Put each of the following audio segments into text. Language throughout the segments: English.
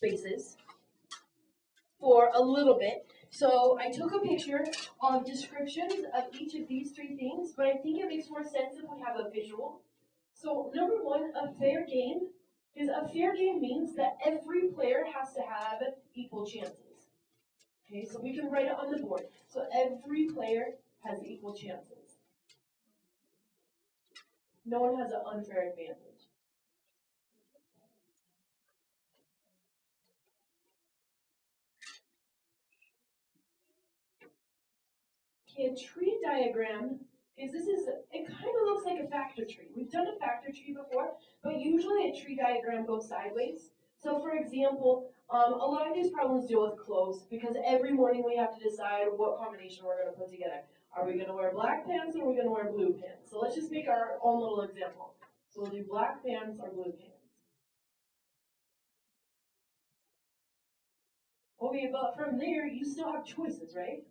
spaces for a little bit. So I took a picture of descriptions of each of these three things, but I think it makes more sense if we have a visual. So number one, a fair game, because a fair game means that every player has to have equal chances. Okay, so we can write it on the board. So every player has equal chances. No one has an unfair advantage. Okay, a tree diagram, because it kind of looks like a factor tree. We've done a factor tree before, but usually a tree diagram goes sideways. So for example, a lot of these problems deal with clothes, because every morning we have to decide what combination we're going to put together. Are we going to wear black pants or are we going to wear blue pants? So let's just make our own little example. So we'll do black pants or blue pants. Okay, but from there, you still have choices, right?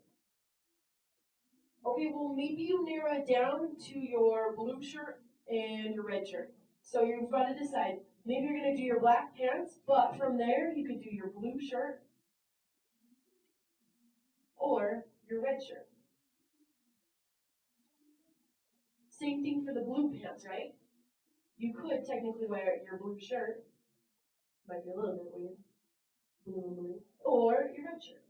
Okay, well, maybe you narrow it down to your blue shirt and your red shirt. So you've got to decide. Maybe you're going to do your black pants, but from there, you could do your blue shirt or your red shirt. Same thing for the blue pants, right? You could technically wear your blue shirt, might be a little bit weird, blue, or your red shirt.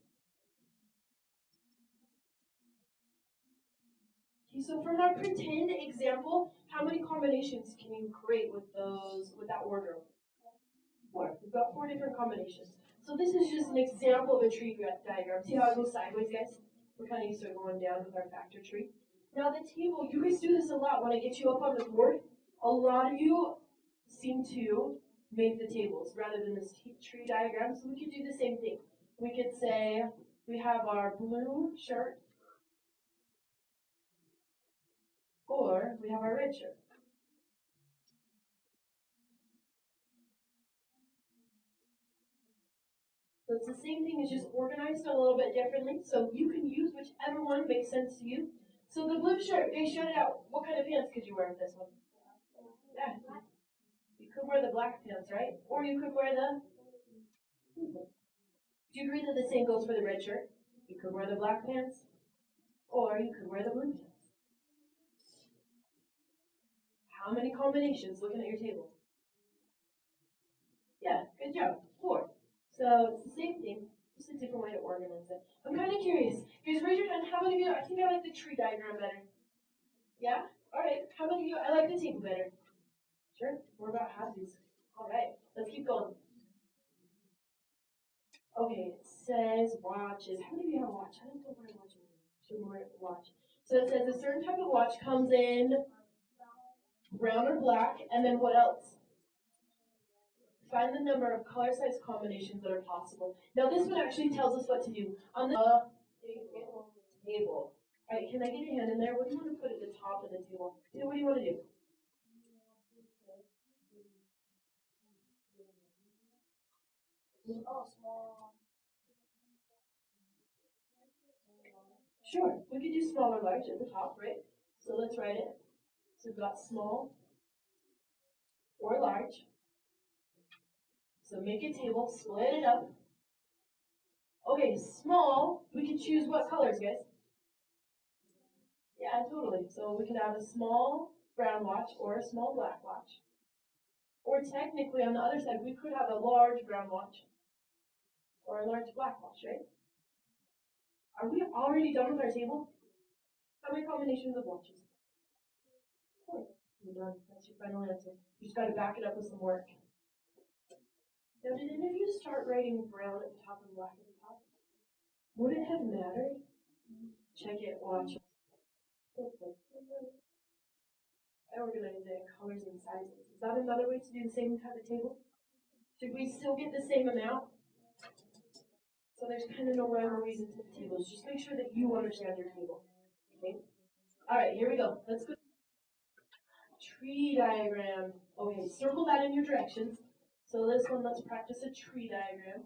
Okay, so from our pretend example, how many combinations can you create with that wardrobe? 4. We've got 4 different combinations. So this is just an example of a tree diagram. See how it goes sideways, guys? We're kind of used to going down with our factor tree. Now the table, you guys do this a lot when I get you up on the board. A lot of you seem to make the tables rather than this tree diagram. So we could do the same thing. We could say we have our blue shirt or we have our red shirt. So it's the same thing, it's just organized a little bit differently. So you can use whichever one makes sense to you. So the blue shirt, they showed it out. What kind of pants could you wear with this one? Yeah. You could wear the black pants, right? Or you could wear the... Do you agree that the same goes for the red shirt? You could wear the black pants, or you could wear the blue pants. How many combinations looking at your table? Yeah, good job. 4. So it's the same thing, just a different way to organize it. I'm kind of curious. Guys, raise your hand. How many of you, I think I like the tree diagram better. Yeah? All right. How many of you, I like the table better? Sure. We're about halfsies. All right. Let's keep going. Okay, it says watches. How many of you have a watch? I don't know where watch is. Should wear a watch. So it says a certain type of watch comes in brown or black, and then what else? Find the number of color size combinations that are possible. Now this one actually tells us what to do. On the table. All right, can I get your hand in there? What do you want to put at the top of the table? What do you want to do? Sure, we could do small or large at the top, right? So let's write it. So we've got small or large. So make a table, split it up. Okay, small, we can choose what colors, guys? Yeah, totally. So we could have a small brown watch or a small black watch. Or technically, on the other side, we could have a large brown watch or a large black watch, right? Are we already done with our table? How many combinations of watches? 4. You're done. That's your final answer. You just got to back it up with some work. Now, did any of you start writing brown at the top and black at the top? Would it have mattered? Check it, watch. I organize it in colors and sizes. Is that another way to do the same type of table? Should we still get the same amount? So there's kind of no rhyme or reason to the tables. Just make sure that you understand your table. Okay? Alright, here we go. Let's go. Tree diagram. Okay, circle that in your directions. So this one, let's practice a tree diagram.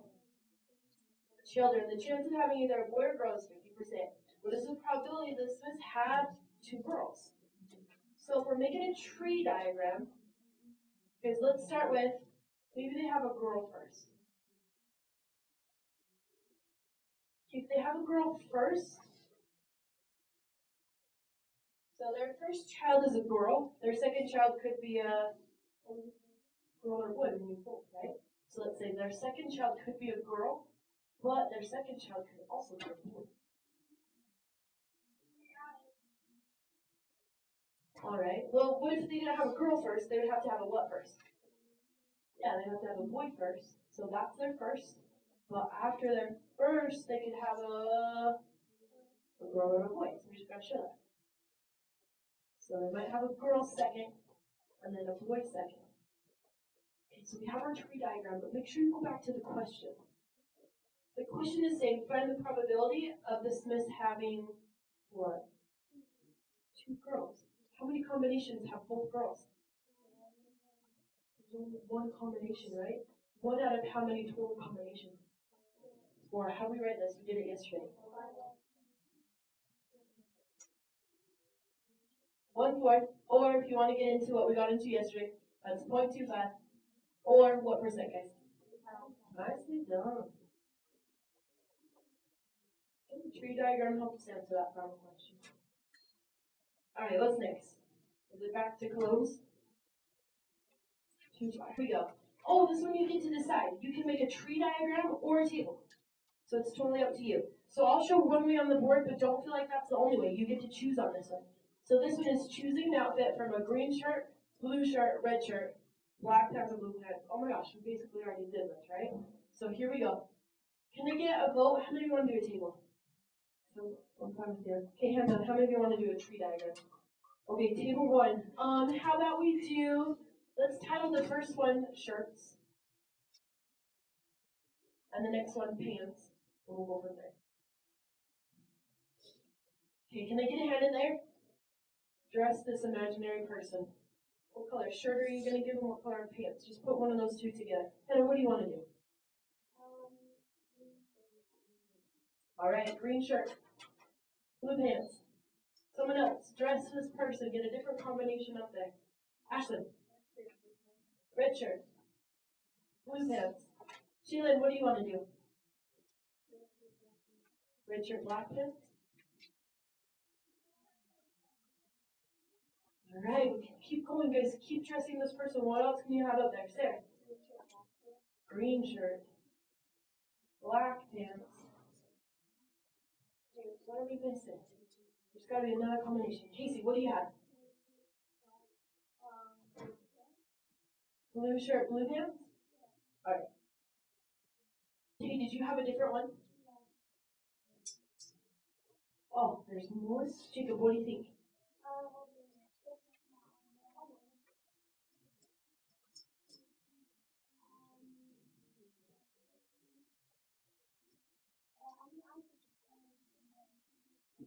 Children, the chance of having either a boy or girl is 50%. What is the probability that this have 2 girls? So if we're making a tree diagram, guys, let's start with, maybe they have a girl first. If they have a girl first, so their first child is a girl, their second child could be a girl or boy when you both, right? So let's say their second child could be a girl, but their second child could also be a boy. Alright, well, what if they didn't have a girl first? They would have to have a what first? Yeah, they have to have a boy first. So that's their first. But after their first, they could have a girl or a boy. So we just gotta show that. So they might have a girl second, and then a boy second. Okay, so we have our tree diagram, but make sure you go back to the question. The question is saying, find the probability of the Smiths having what? 2 girls. How many combinations have both girls? There's only one combination, right? One out of how many total combinations? 4. How do we write this? We did it yesterday. 1/4, or if you want to get into what we got into yesterday, that's 0.25. Or what percent, guys? Nicely done. The tree diagram helps answer that final question. Alright, what's next? Is it back to close? Here we go. Oh, this one you get to decide. You can make a tree diagram or a table. So it's totally up to you. So I'll show one way on the board, but don't feel like that's the only way. You get to choose on this one. So this one is choosing an outfit from a green shirt, blue shirt, red shirt, black pants, and blue pants. Oh my gosh, we basically already did this, right? So here we go. Can I get a vote? How many of you want to do a table? I'm fine with you. Okay, hands up. How many of you want to do a tree diagram? Okay, table 1. How about we do, let's title the first one shirts. And the next one pants. And we'll go from there. Okay, can I get a hand in there? Dress this imaginary person. What color shirt are you going to give them? What color pants? Just put one of those two together. Heather, what do you want to do? Alright, green shirt. Blue pants. Someone else. Dress this person. Get a different combination up there. Ashlyn. Red shirt. Blue pants. Sheila, what do you want to do? Red shirt, black pants? Alright, keep going, guys. Keep dressing this person. What else can you have up there? Sarah. Green shirt. Black pants. Okay, what are we missing? There's got to be another combination. Casey, what do you have? Blue shirt, blue pants? Alright. Katie, did you have a different one? Oh, there's more. Jacob, what do you think?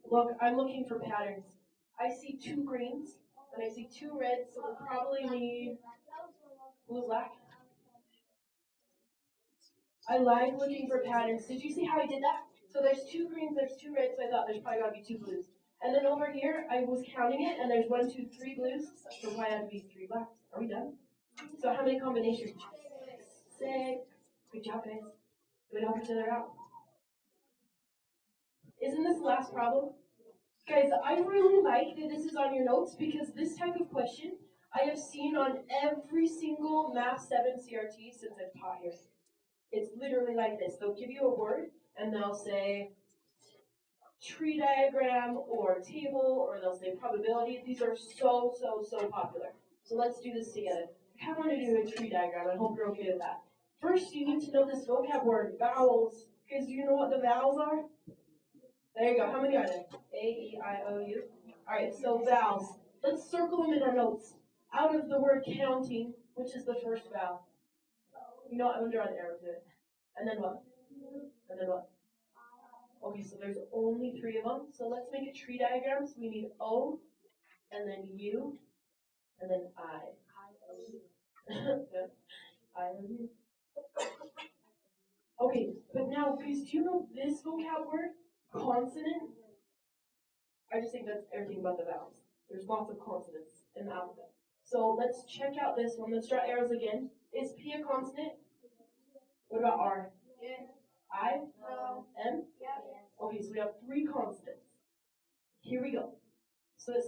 Look, I'm looking for patterns. I see 2 greens, and I see 2 reds, so we'll probably need blue, black. I like looking for patterns. Did you see how I did that? So there's 2 greens, there's 2 reds, so I thought there's probably got to be 2 blues. And then over here, I was counting it, and there's 1, 2, 3 blues, so why have to be 3 blacks? Are we done? So how many combinations? 6. Good job, guys. Good help each other out. Isn't this the last problem? Guys, I really like that this is on your notes because this type of question I have seen on every single Math 7 CRT since I've taught here. It's literally like this. They'll give you a word and they'll say tree diagram or table or they'll say probability. These are so popular. So let's do this together. I want to do a tree diagram. I hope you're okay with that. First, you need to know this vocab word, vowels. Because do you know what the vowels are? There you go. How many are there? A, E, I, O, U. Alright, so vowels. Let's circle them in our notes. Out of the word counting, which is the first vowel? You know what? I'm going to draw an arrow to it. And then what? And then what? Okay, so there's only 3 of them. So let's make a tree diagram. So we need O, and then U, and then I. I, O, U. Okay, but now, please, do you know this vocab word? Consonant? I just think that's everything but the vowels. There's lots of consonants in the alphabet. So let's check out this one. Let's draw arrows again. Is P a consonant? What about R? Yeah. I? No. M? Yeah.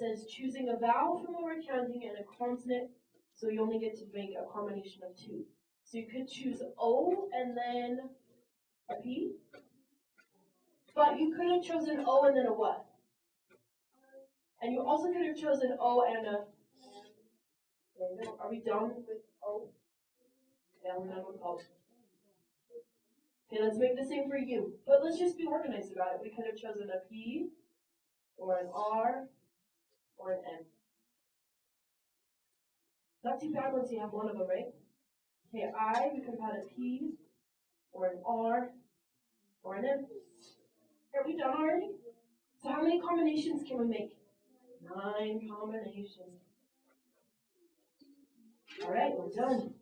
says choosing a vowel from what we're counting and a consonant, so you only get to make a combination of two. So you could choose O and then a P, but you could have chosen O and then a what? And you also could have chosen O and a. Are we done with O? Yeah, we're done with O. Okay, let's make the same for you. But let's just be organized about it. We could have chosen a P, or an R, or an N. Not too bad once you have one of them, right? Okay, we could have had a P, or an R, or an N. Are we done already? So how many combinations can we make? 9 combinations. All right, we're done.